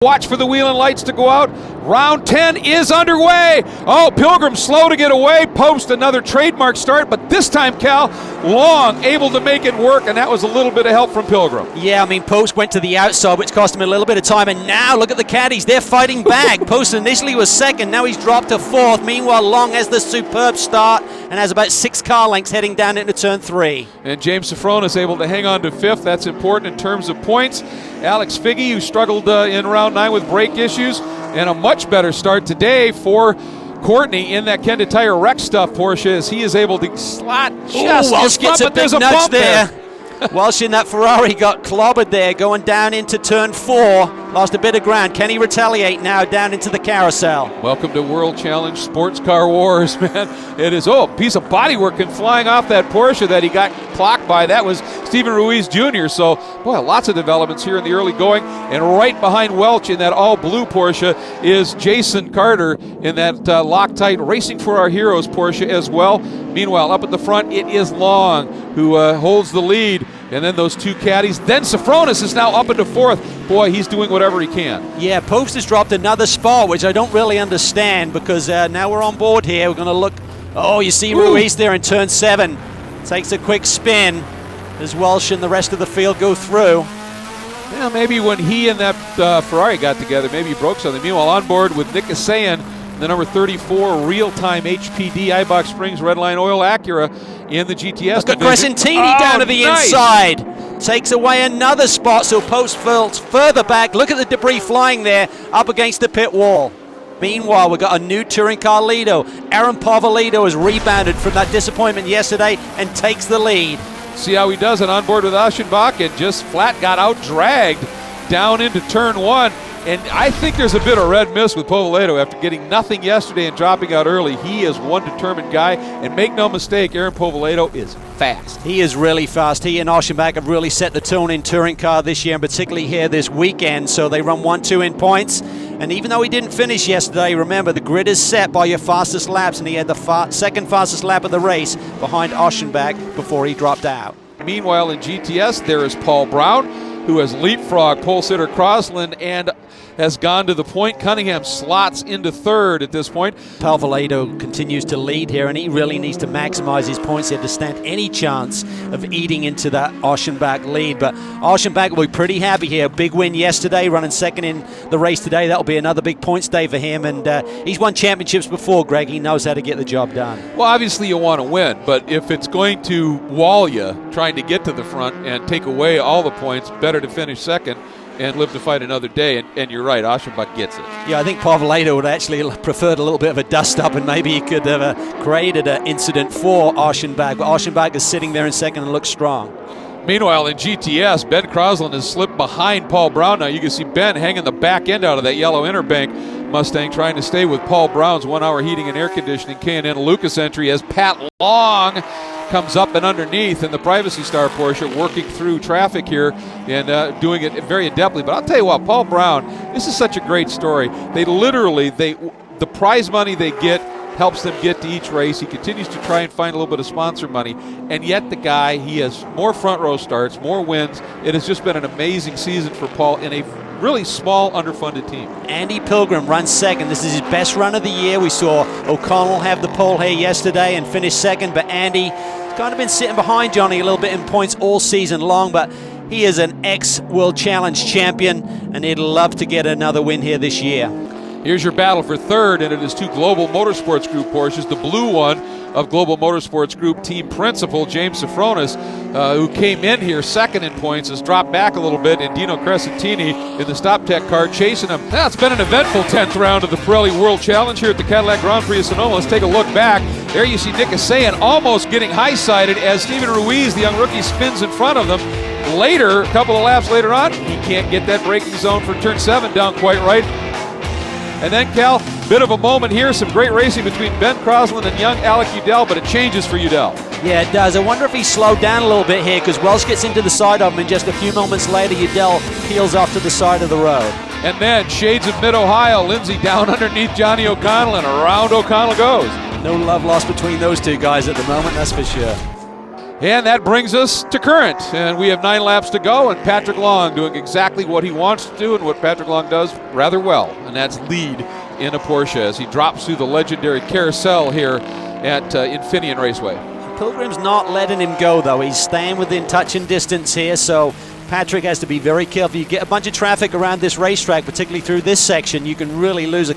Watch for the wheel and lights to go out. Round 10 is underway. Oh, Pilgrim slow to get away. Post another trademark start, but this time, Cal, Long able to make it work, and that was a little bit of help from Pilgrim. Yeah, I mean, Post went to the outside, which cost him a little bit of time, and now look at the caddies. They're fighting back. Post initially was second. Now he's dropped to fourth. Meanwhile, Long has the superb start and has about 6 car lengths heading down into turn 3. And James Safronis able to hang on to fifth. That's important in terms of points. Alex Figge, who struggled in round 9 with brake issues, and a much better start today for Courtney in that Kenda Tire wreck stuff Porsche, as he is able to slot just Welsh gets a big nudge there. Welsh in that Ferrari got clobbered there going down into turn 4. Lost a bit of ground. Can he retaliate now down into the carousel? Welcome to World Challenge Sports Car Wars, man. It is, a piece of bodywork and flying off that Porsche that he got clocked by. That was Stephen Ruiz Jr. So, boy, lots of developments here in the early going. And right behind Welch in that all-blue Porsche is Jason Carter in that Loctite Racing for Our Heroes Porsche as well. Meanwhile, up at the front, it is Long who holds the lead. And then those two caddies. Then Safronis is now up into fourth. Boy, he's doing whatever he can. Yeah, Post has dropped another spot, which I don't really understand, because now we're on board here. We're going to look. Oh, you see Ruiz there in turn 7. Takes a quick spin as Welsh and the rest of the field go through. Yeah, maybe when he and that Ferrari got together, maybe he broke something. Meanwhile, on board with Nick Kasayan, the number 34 real-time HPD Eibach Springs Redline Oil Acura in the GTS Look at Crescentini down to the inside. Takes away another spot, so Post falls further back. Look at the debris flying there up against the pit wall. Meanwhile, we've got a new touring car leader. Aaron Povolito has rebounded from that disappointment yesterday and takes the lead. See how he does it on board with Aschenbach, and just flat got out-dragged down into turn 1. And I think there's a bit of red mist with Povolito after getting nothing yesterday and dropping out early. He is one determined guy, and make no mistake, Aaron Povolito is fast. He is really fast. He and Aschenbach have really set the tone in touring car this year, and particularly here this weekend. So they run 1-2 in points. And even though he didn't finish yesterday, remember, the grid is set by your fastest laps, and he had the second fastest lap of the race behind Aschenbach before he dropped out. Meanwhile, in GTS, there is Paul Brown, who has leapfrogged pole sitter Crosland and has gone to the point. Cunningham slots into third at this point. Povolito continues to lead here, and he really needs to maximize his points here to stand any chance of eating into that Aschenbach lead. But Aschenbach will be pretty happy here. Big win yesterday, running second in the race today. That'll be another big points day for him, and he's won championships before, Greg. He knows how to get the job done. Well, obviously you want to win, but if it's going to wall you trying to get to the front and take away all the points, better to finish second and live to fight another day, and you're right, Aschenbach gets it. Yeah, I think Povolito would actually have preferred a little bit of a dust-up, and maybe he could have created an incident for Aschenbach, but Aschenbach is sitting there in second and looks strong. Meanwhile, in GTS, Ben Crosland has slipped behind Paul Brown. Now you can see Ben hanging the back end out of that yellow Interbank Mustang, trying to stay with Paul Brown's 1-hour heating and air conditioning K&N Lucas entry, as Pat Long comes up and underneath in the Privacy Star Porsche, working through traffic here and doing it very adeptly. But I'll tell you what, Paul Brown, this is such a great story. The prize money they get helps them get to each race. He continues to try and find a little bit of sponsor money, and yet the guy, he has more front row starts, more wins. It has just been an amazing season for Paul in a really small, underfunded team. Andy Pilgrim runs second. This is his best run of the year. We saw O'Connell have the pole here yesterday and finish second, but Andy's kind of been sitting behind Johnny a little bit in points all season long, but he is an ex-World Challenge champion, and he'd love to get another win here this year. Here's your battle for third, and it is two Global Motorsports Group Porsches. The blue one of Global Motorsports Group team principal, James Safronis, who came in here second in points, has dropped back a little bit, and Dino Crescentini in the Stop Tech car chasing him. Now, it's been an eventful 10th round of the Pirelli World Challenge here at the Cadillac Grand Prix of Sonoma. Let's take a look back. There you see Nick Kasayan almost getting high-sided as Stephen Ruiz, the young rookie, spins in front of them. Later, a couple of laps later on, he can't get that braking zone for turn 7 down quite right. And then, Cal, bit of a moment here. Some great racing between Ben Crosland and young Alec Udell, but it changes for Udell. Yeah, it does. I wonder if he slowed down a little bit here, because Welsh gets into the side of him, and just a few moments later, Udell peels off to the side of the road. And then, shades of Mid-Ohio, Lindsay down underneath Johnny O'Connell, and around O'Connell goes. No love lost between those two guys at the moment, that's for sure. And that brings us to current, and we have 9 laps to go, and Patrick Long doing exactly what he wants to do and what Patrick Long does rather well, and that's lead in a Porsche as he drops through the legendary carousel here at Infineon Raceway. Pilgrim's not letting him go, though. He's staying within touching distance here, so Patrick has to be very careful. You get a bunch of traffic around this racetrack, particularly through this section, you can really lose a